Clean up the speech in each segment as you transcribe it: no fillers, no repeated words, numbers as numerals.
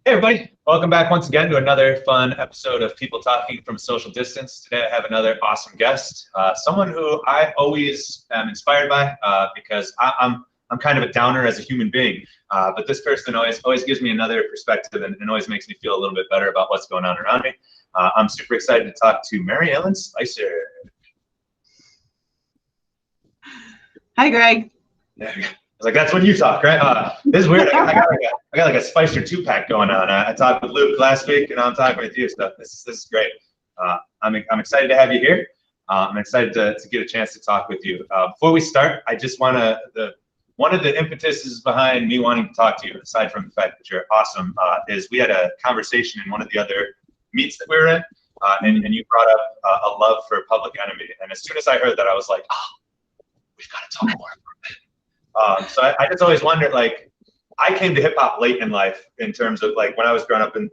Hey everybody, welcome back once again to another fun episode of People Talking from a Social Distance. Today I have another awesome guest, someone who I always am inspired by because I'm kind of a downer as a human being, but this person always gives me another perspective and always makes me feel a little bit better about what's going on around me. I'm super excited to talk to MaryEllen Spicer. Hi, Greg. There we go. I was like, that's when you talk, right? This is weird. I got like a Spicer 2-pack going on. I talked with Luke last week, and I'm talking with you. So this is great. I'm excited to have you here. I'm excited to get a chance to talk with you. Before we start, I just want to one of the impetuses behind me wanting to talk to you, aside from the fact that you're awesome, is we had a conversation in one of the other meets that we were in, and you brought up a love for Public Enemy. And as soon as I heard that, I was like, oh, we've got to talk more. So I just always wondered, like, I came to hip hop late in life in terms of like when I was growing up in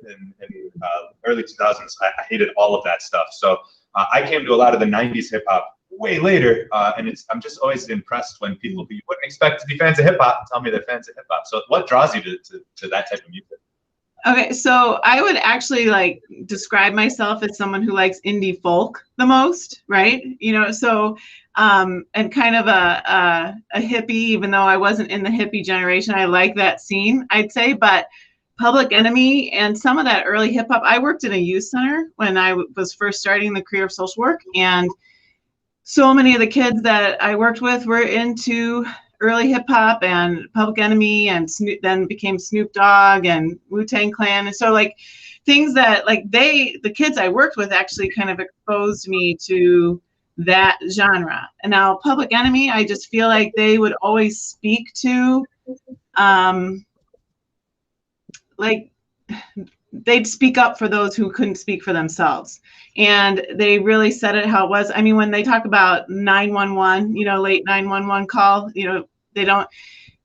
early 2000s, I hated all of that stuff. So I came to a lot of the 90s hip hop way later, and I'm just always impressed when people who you wouldn't expect to be fans of hip hop tell me they're fans of hip hop. So what draws you to that type of music? Okay, so I would actually like describe myself as someone who likes indie folk the most, right? You know, so and kind of a hippie, even though I wasn't in the hippie generation. I like that scene, I'd say, but Public Enemy and some of that early hip hop. I worked in a youth center when I was first starting the career of social work, and so many of the kids that I worked with were into early hip hop and Public Enemy, and then became Snoop Dogg and Wu-Tang Clan. And so like things that like the kids I worked with actually kind of exposed me to that genre. And now Public Enemy, I just feel like they would always speak to, like they'd speak up for those who couldn't speak for themselves. And they really said it how it was. I mean, when they talk about 911, you know, late 911 call, you know, they don't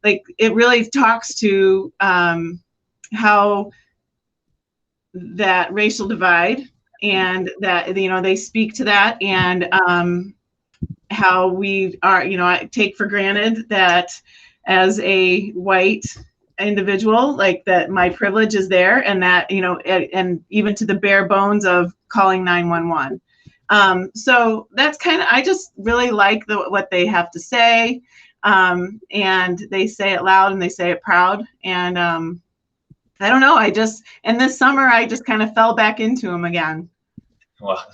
like, it really talks to how that racial divide, and that, you know, they speak to that, and how we are, you know, I take for granted that as a white individual, like that my privilege is there, and that, you know, and even to the bare bones of calling 911. So that's kind of, I just really like what they have to say, and they say it loud and they say it proud. And I don't know, and this summer I just kind of fell back into them again. Well,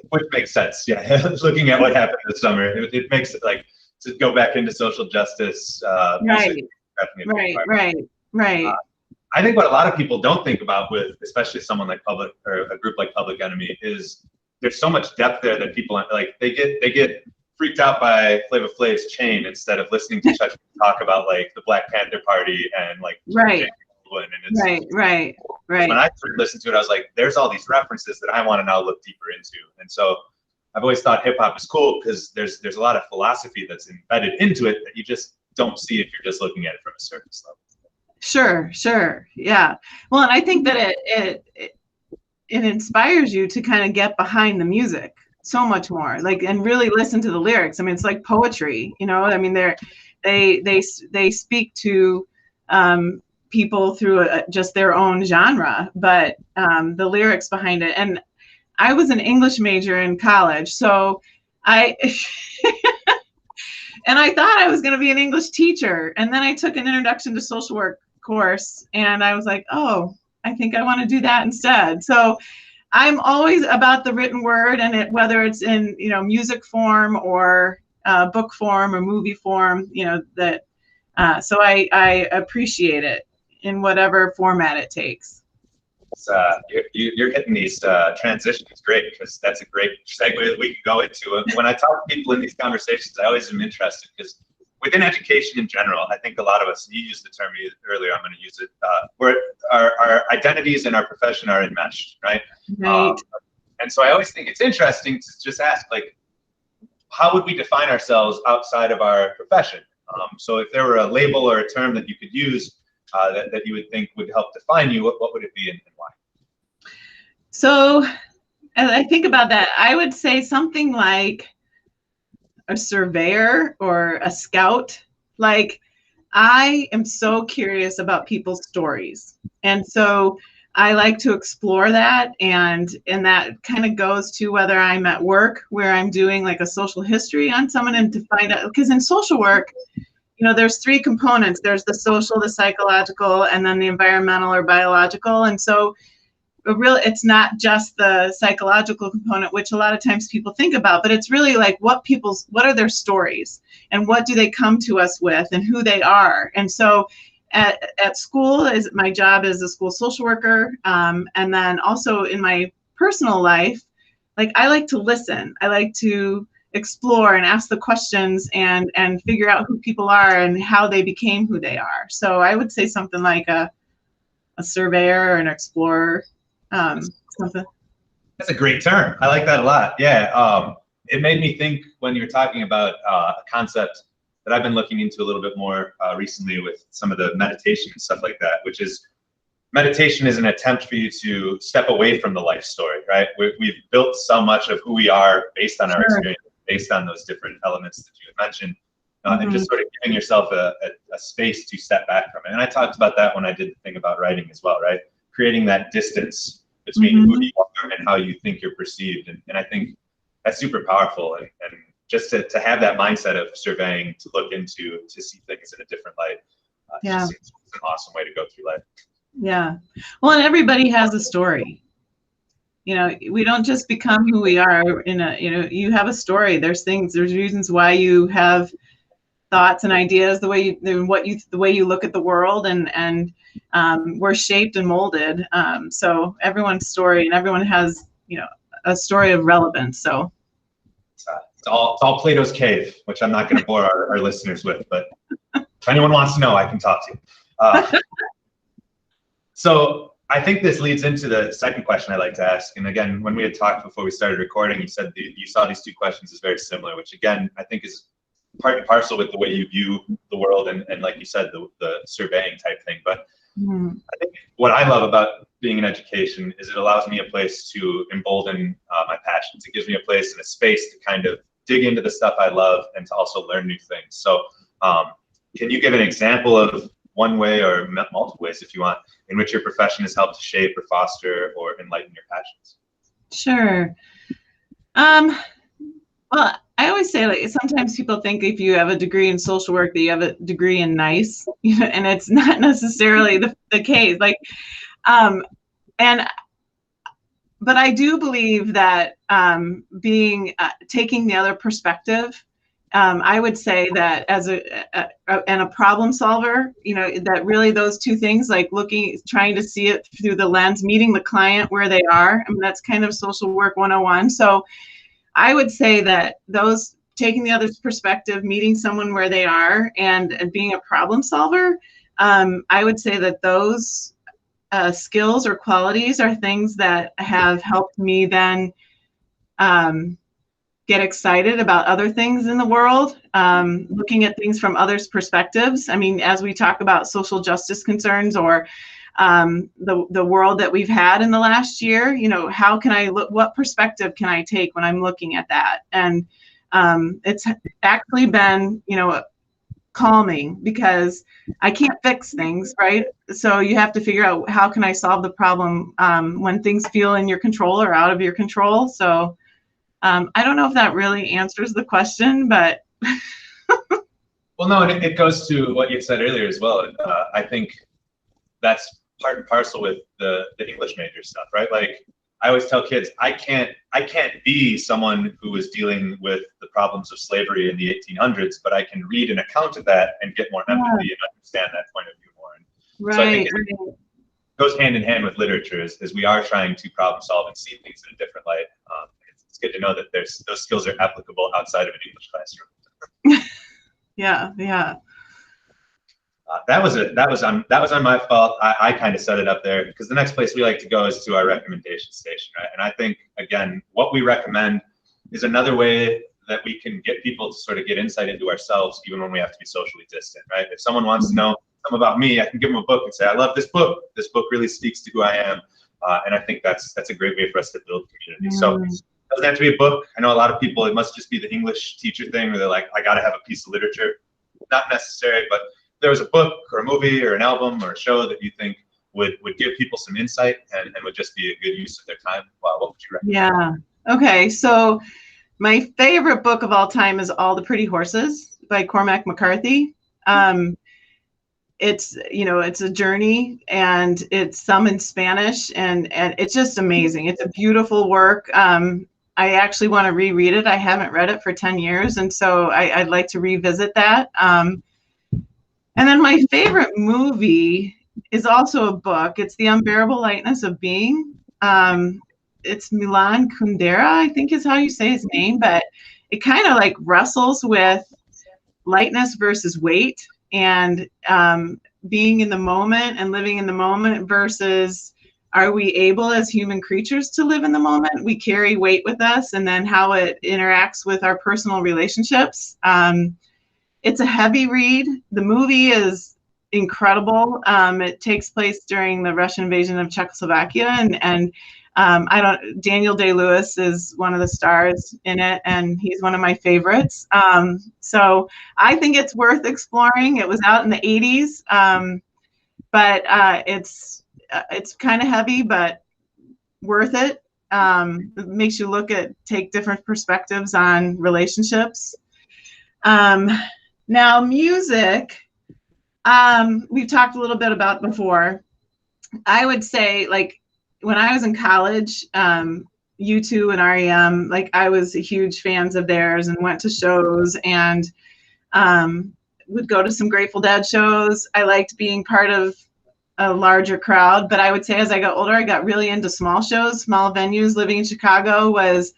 which makes sense. Yeah, looking at what happened this summer, it makes it like to go back into social justice. Right. I think what a lot of people don't think about with, especially someone like Public, or a group like Public Enemy, is there's so much depth there that people like they get freaked out by Flava Flav's chain instead of listening to Chuck talk about like the Black Panther Party and like right. Right. When I started listening to it, I was like, there's all these references that I want to now look deeper into. And so I've always thought hip hop is cool because there's a lot of philosophy that's embedded into it that you just don't see if you're just looking at it from a surface level. Sure. Yeah. Well, and I think that it inspires you to kind of get behind the music so much more, like, and really listen to the lyrics. I mean, it's like poetry, you know. I mean, they speak to people through just their own genre, but the lyrics behind it. And I was an English major in college, so I and I thought I was going to be an English teacher. And then I took an introduction to social work course, and I was like, oh, I think I want to do that instead. So I'm always about the written word, and whether it's in, you know, music form or book form or movie form, you know, that so I appreciate it in whatever format it takes. You're hitting these transitions great, because that's a great segue that we can go into. When I talk to people in these conversations, I always am interested because within education in general, I think a lot of us, you used the term earlier, I'm going to use it, where our identities and our profession are enmeshed, right? And so I always think it's interesting to just ask, like, how would we define ourselves outside of our profession? So if there were a label or a term that you could use that you would think would help define you, what would it be and why? So as I think about that, I would say something like a surveyor or a scout. Like, I am so curious about people's stories. And so I like to explore that. And that kind of goes to whether I'm at work where I'm doing like a social history on someone and to find out, because in social work, there's three components. There's the social, the psychological, and then the environmental or biological. And so it's not just the psychological component, which a lot of times people think about, but it's really like what are their stories and what do they come to us with and who they are. And so at school, my job as a school social worker, and then also in my personal life, like I like to listen. I like to explore and ask the questions and figure out who people are and how they became who they are. So I would say something like a surveyor or an explorer. Something. That's a great term. I like that a lot. Yeah. It made me think when you were talking about a concept that I've been looking into a little bit more recently with some of the meditation and stuff like that, which is meditation is an attempt for you to step away from the life story, right? We've built so much of who we are based on our experience, based on those different elements that you had mentioned, and just sort of giving yourself a space to step back from it. And I talked about that when I did the thing about writing as well, right? Creating that distance between who you are and how you think you're perceived. And I think that's super powerful. And just to have that mindset of surveying, to look into, to see things in a different light. It's an awesome way to go through life. Yeah. Well, and everybody has a story. We don't just become who we are you have a story. There's reasons why you have thoughts and ideas, the way you look at the world, and we're shaped and molded. So everyone's story, and everyone has, a story of relevance. So it's all Plato's cave, which I'm not going to bore our listeners with, but if anyone wants to know, I can talk to you. So I think this leads into the second question I like to ask. And again, when we had talked before we started recording, you said you saw these two questions as very similar, which again, I think is part and parcel with the way you view the world and like you said, the surveying type thing. But I think what I love about being in education is it allows me a place to embolden my passions. It gives me a place and a space to kind of dig into the stuff I love and to also learn new things. So can you give an example of one way or multiple ways, if you want, in which your profession has helped to shape or foster or enlighten your passions? Sure. Well, I always say, like, sometimes people think if you have a degree in social work that you have a degree in nice, and it's not necessarily the case. Like, but I do believe that taking the other perspective, I would say that as a problem solver, that really those two things, like trying to see it through the lens, meeting the client where they are. I mean, that's kind of social work 101. So I would say that those taking the other's perspective, meeting someone where they are, and being a problem solver, I would say that those skills or qualities are things that have helped me then get excited about other things in the world, looking at things from others' perspectives. I mean, as we talk about social justice concerns or the world that we've had in the last year, how can I look, what perspective can I take when I'm looking at that? And it's actually been, calming, because I can't fix things, right? So you have to figure out, how can I solve the problem when things feel in your control or out of your control? So I don't know if that really answers the question, but. Well, no, and it goes to what you said earlier as well. I think that's part and parcel with the English major stuff, right? Like, I always tell kids, I can't be someone who was dealing with the problems of slavery in the 1800s, but I can read an account of that and get more empathy and understand that point of view more. And so I think it goes hand in hand with literature, as we are trying to problem solve and see things in a different light. It's good to know that those skills are applicable outside of an English classroom. Yeah. That was on my fault. I kind of set it up there, because the next place we like to go is to our recommendation station, right? And I think, again, what we recommend is another way that we can get people to sort of get insight into ourselves, even when we have to be socially distant, right? If someone wants to know something about me, I can give them a book and say, I love this book. This book really speaks to who I am. And I think that's a great way for us to build community. So it doesn't have to be a book. I know a lot of people, it must just be the English teacher thing, where they're like, I got to have a piece of literature. Not necessary, but there was a book or a movie or an album or a show that you think would give people some insight and would just be a good use of their time, what would you recommend? Yeah. Okay. So my favorite book of all time is All the Pretty Horses by Cormac McCarthy. It's, it's a journey, and it's some in Spanish, and it's just amazing. It's a beautiful work. I actually want to reread it. I haven't read it for 10 years. And so I'd like to revisit that. And then my favorite movie is also a book. It's The Unbearable Lightness of Being. It's Milan Kundera, I think is how you say his name, but it kind of like wrestles with lightness versus weight, and being in the moment and living in the moment versus, are we able as human creatures to live in the moment? We carry weight with us, and then how it interacts with our personal relationships. It's a heavy read. The movie is incredible. It takes place during the Russian invasion of Czechoslovakia, and Daniel Day-Lewis is one of the stars in it, and he's one of my favorites. So I think it's worth exploring. It was out in the 80s, but it's kind of heavy, but worth it. It makes you take different perspectives on relationships. Now, music, we've talked a little bit about before. I would say, like, when I was in college, U2 and REM, like, I was huge fans of theirs and went to shows, and would go to some Grateful Dead shows. I liked being part of a larger crowd, but I would say as I got older, I got really into small shows, small venues. Living in Chicago was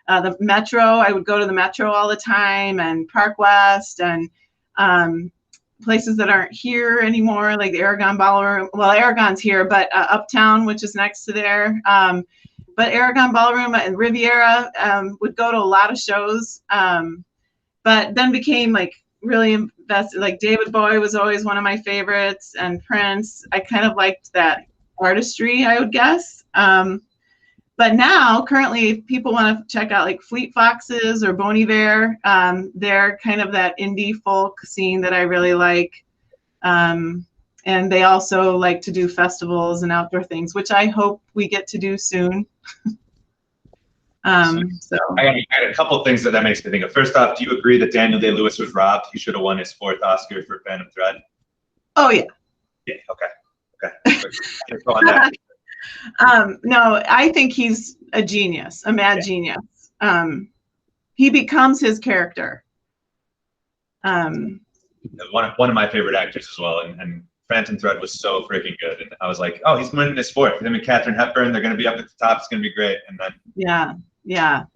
the Metro. I would go to the Metro all the time, and Park West, and places that aren't here anymore, like the Aragon Ballroom. Well, Aragon's here, but Uptown, which is next to there. But Aragon Ballroom and Riviera, would go to a lot of shows, but then became like really invested. Like David Bowie was always one of my favorites, and Prince. I kind of liked that artistry, I would guess. But now, currently, if people want to check out like Fleet Foxes or Bon Iver, they're kind of that indie folk scene that I really like. And they also like to do festivals and outdoor things, which I hope we get to do soon. So I got a couple of things that makes me think of. First off, do you agree that Daniel Day-Lewis was robbed? He should have won his 4th Oscar for Phantom Thread. Oh, yeah. Yeah, okay. Go on that. No, I think he's a genius, a mad genius. He becomes his character. One of my favorite actors as well, and Phantom Thread was so freaking good, and I was like, oh, he's winning his 4th. Him and Katharine Hepburn, they're going to be up at the top. It's going to be great. And then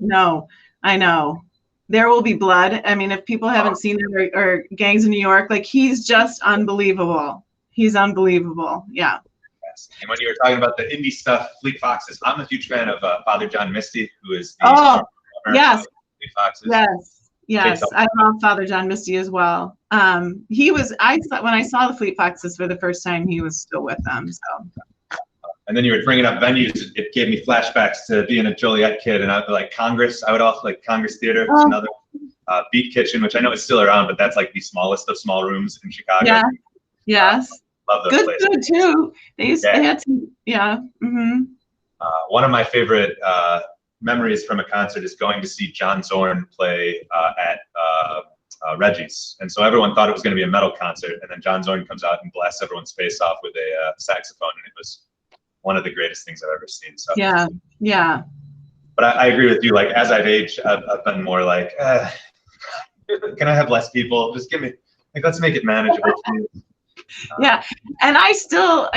no, I know. There Will Be Blood. I mean, if people haven't seen it, or Gangs of New York, like, he's just unbelievable. He's unbelievable. Yeah. And when you were talking about the indie stuff, Fleet Foxes, I'm a huge fan of Father John Misty, who is the yes, Fleet Foxes. Yes, I love Father John Misty as well. When I saw the Fleet Foxes for the first time, he was still with them. So. And then you were bringing up venues. It gave me flashbacks to being a Joliet kid, and I would like Congress. I would also like Congress Theater. It's another Beat Kitchen, which I know is still around, but that's like the smallest of small rooms in Chicago. Yeah. Yes. Love those places. Good too. They had some, yeah. Mm-hmm. One of my favorite memories from a concert is going to see John Zorn play at Reggie's. And so everyone thought it was going to be a metal concert, and then John Zorn comes out and blasts everyone's face off with a saxophone, and it was one of the greatest things I've ever seen. So yeah. But I agree with you. Like, as I've aged, I've been more like, can I have less people? Just give me, like, let's make it manageable. Yeah, and I still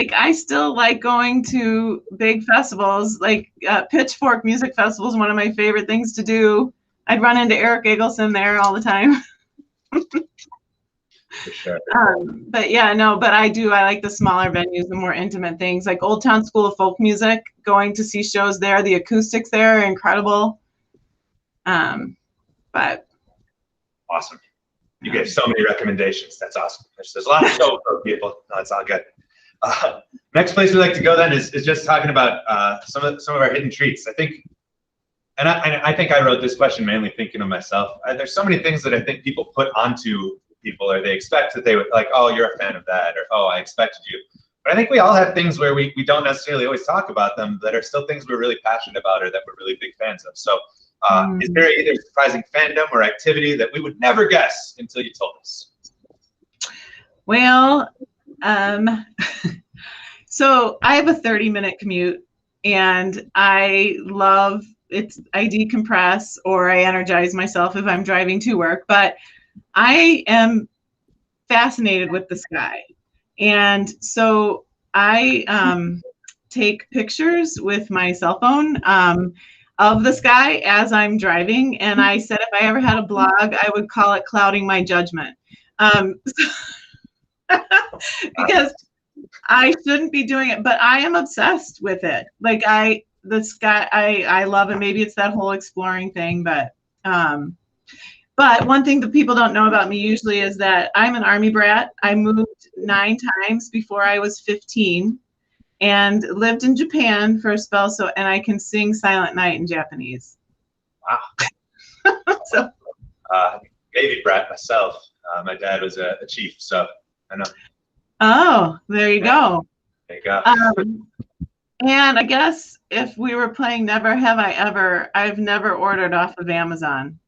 like going to big festivals, like Pitchfork Music Festival is one of my favorite things to do. I'd run into Eric Eggleston there all the time. For sure. But I like the smaller venues, the more intimate things, like Old Town School of Folk Music. Going to see shows there, the acoustics there are incredible. But awesome. You gave so many recommendations. That's awesome. There's a lot of show for people. No, it's all good. Next place we like to go then is just talking about some of our hidden treats. I think, and I think I wrote this question mainly thinking of myself. There's so many things that I think people put onto people, or they expect that they would like, oh, you're a fan of that, or oh, I expected you. But I think we all have things where we don't necessarily always talk about them that are still things we're really passionate about or that we're really big fans of. So is there either surprising fandom or activity that we would never guess until you told us? Well, so I have a 30-minute commute, and I love it. I decompress or I energize myself if I'm driving to work, but I am fascinated with the sky. And so I take pictures with my cell phone of the sky as I'm driving. And I said if I ever had a blog, I would call it Clouding My Judgment. Because I shouldn't be doing it, but I am obsessed with it. Like the sky, I love it. Maybe it's that whole exploring thing, but one thing that people don't know about me usually is that I'm an Army brat. I moved 9 times before I was 15 and lived in Japan for a spell. And I can sing Silent Night in Japanese. Wow. So, Navy brat myself. My dad was a chief, so I know. Oh, there you go. There you go. And I guess if we were playing Never Have I Ever, I've never ordered off of Amazon.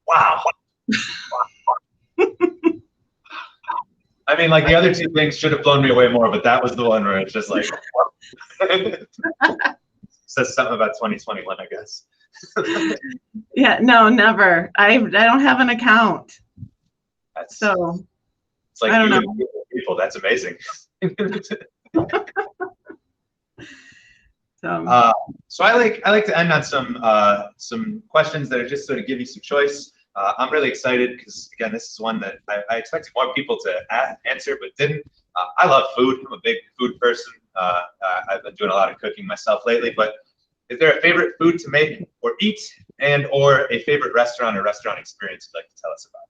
Wow. I mean, like the other 2 things should have blown me away more, but that was the one where it's just like, says something about 2021, I guess. Yeah, no, never. I don't have an account. It's like I don't know. People. That's amazing. So I like to end on some questions that are just sort of give you some choice. I'm really excited because again, this is one that I expected more people to answer but didn't. I love food. I'm a big food person. I've been doing a lot of cooking myself lately. But is there a favorite food to make or eat, and or a favorite restaurant or restaurant experience you'd like to tell us about?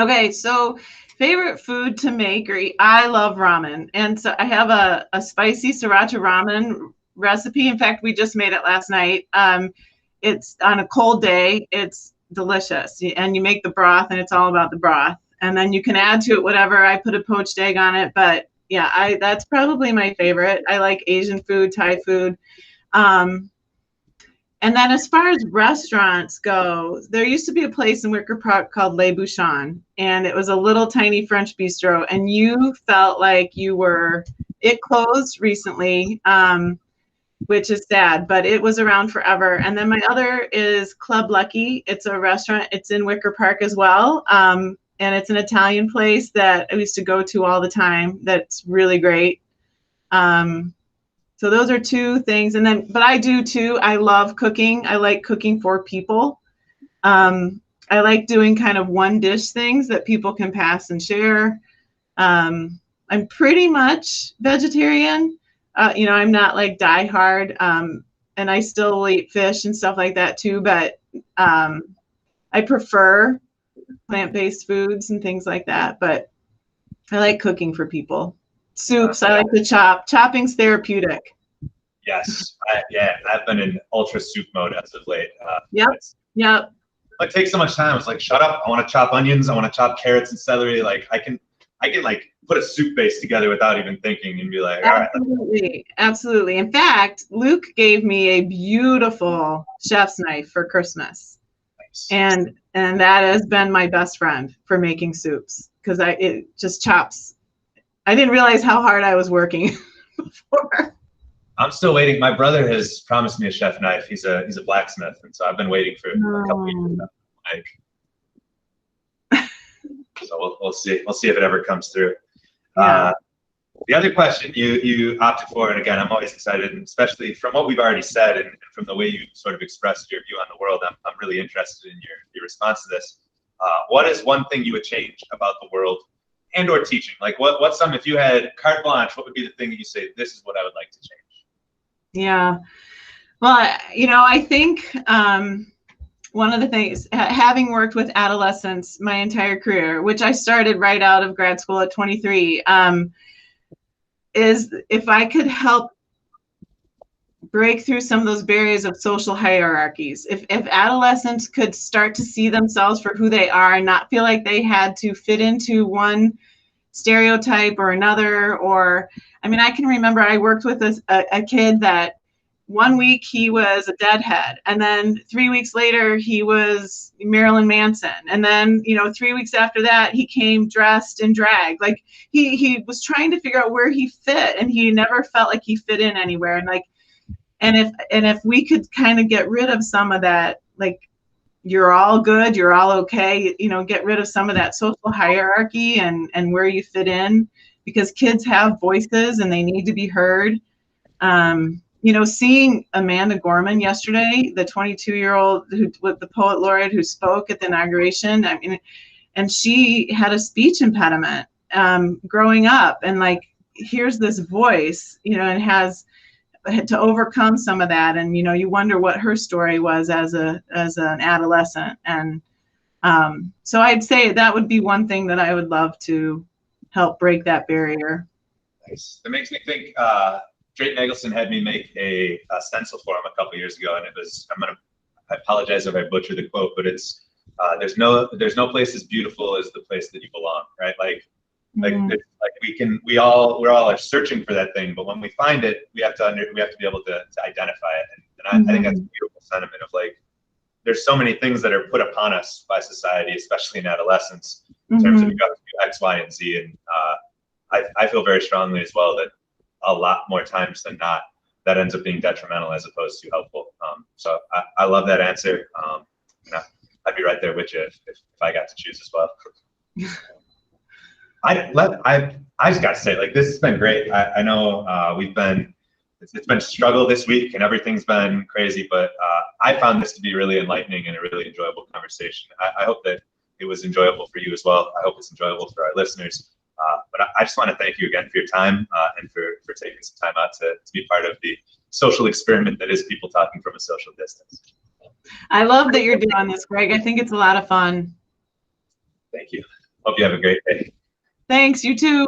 Okay, so favorite food to make or eat, I love ramen. And so I have a spicy sriracha ramen recipe. In fact, we just made it last night. It's on a cold day. It's delicious. And you make the broth, and it's all about the broth. And then you can add to it whatever. I put a poached egg on it. But yeah, that's probably my favorite. I like Asian food, Thai food. And then as far as restaurants go, there used to be a place in Wicker Park called Le Bouchon, and it was a little tiny French bistro, and you felt like it closed recently, which is sad, but it was around forever. And then my other is Club Lucky. It's a restaurant. It's in Wicker Park as well. And it's an Italian place that I used to go to all the time. That's really great. So those are 2 things. And then, but I do too. I love cooking. I like cooking for people. I like doing kind of one dish things that people can pass and share. I'm pretty much vegetarian. I'm not like die hard. And I still eat fish and stuff like that too. But I prefer plant-based foods and things like that. But I like cooking for people. Soups, I like to chop. Chopping's therapeutic. Yes, I've been in ultra soup mode as of late. Yep. It takes so much time. It's like, shut up. I want to chop onions. I want to chop carrots and celery. Like I can like put a soup base together without even thinking and be like, all right. Absolutely. In fact, Luke gave me a beautiful chef's knife for Christmas. Nice. And that has been my best friend for making soups because it just chops. I didn't realize how hard I was working before. I'm still waiting. My brother has promised me a chef knife. He's a blacksmith, and so I've been waiting for a couple years. So we'll see. We'll see if it ever comes through. Yeah. The other question you opted for, and again, I'm always excited, and especially from what we've already said and from the way you sort of expressed your view on the world, I'm really interested in your response to this. What is one thing you would change about the world and or teaching? Like what's some, if you had carte blanche, what would be the thing that you say, this is what I would like to change? Yeah. Well, I think one of the things, having worked with adolescents my entire career, which I started right out of grad school at 23, is if I could help break through some of those barriers of social hierarchies. If adolescents could start to see themselves for who they are and not feel like they had to fit into one stereotype or another, or, I mean, I can remember I worked with a kid that 1 week he was a deadhead, and then 3 weeks later he was Marilyn Manson, and then 3 weeks after that he came dressed in drag. Like he was trying to figure out where he fit, and he never felt like he fit in anywhere. And like, and if we could kind of get rid of some of that, like, you're all good, you're all okay, get rid of some of that social hierarchy and where you fit in, because kids have voices and they need to be heard. Seeing Amanda Gorman yesterday, the 22-year-old with the poet laureate who spoke at the inauguration, I mean, and she had a speech impediment growing up, and like, here's this voice, and has to overcome some of that, and you wonder what her story was as an adolescent. And so I'd say that would be one thing that I would love to help break that barrier. Nice. That makes me think. Drayton Eggleston had me make a stencil for him a couple years ago, and it was, I apologize if I butcher the quote, but it's there's no place as beautiful as the place that you belong, right? We all are searching for that thing, but when we find it, we have to be able to identify it. And I think that's a beautiful sentiment of like, there's so many things that are put upon us by society, especially in adolescence, in terms of you have to do X, Y, and Z. And I feel very strongly as well that a lot more times than not, that ends up being detrimental as opposed to helpful. So I love that answer. I'd be right there with you if I got to choose as well. I just got to say, like, this has been great. I know it's been a struggle this week and everything's been crazy, but I found this to be really enlightening and a really enjoyable conversation. I hope that it was enjoyable for you as well. I hope it's enjoyable for our listeners. But I just want to thank you again for your time and for taking some time out to be part of the social experiment that is people talking from a social distance. I love that you're doing this, Greg. I think it's a lot of fun. Thank you. Hope you have a great day. Thanks, you too.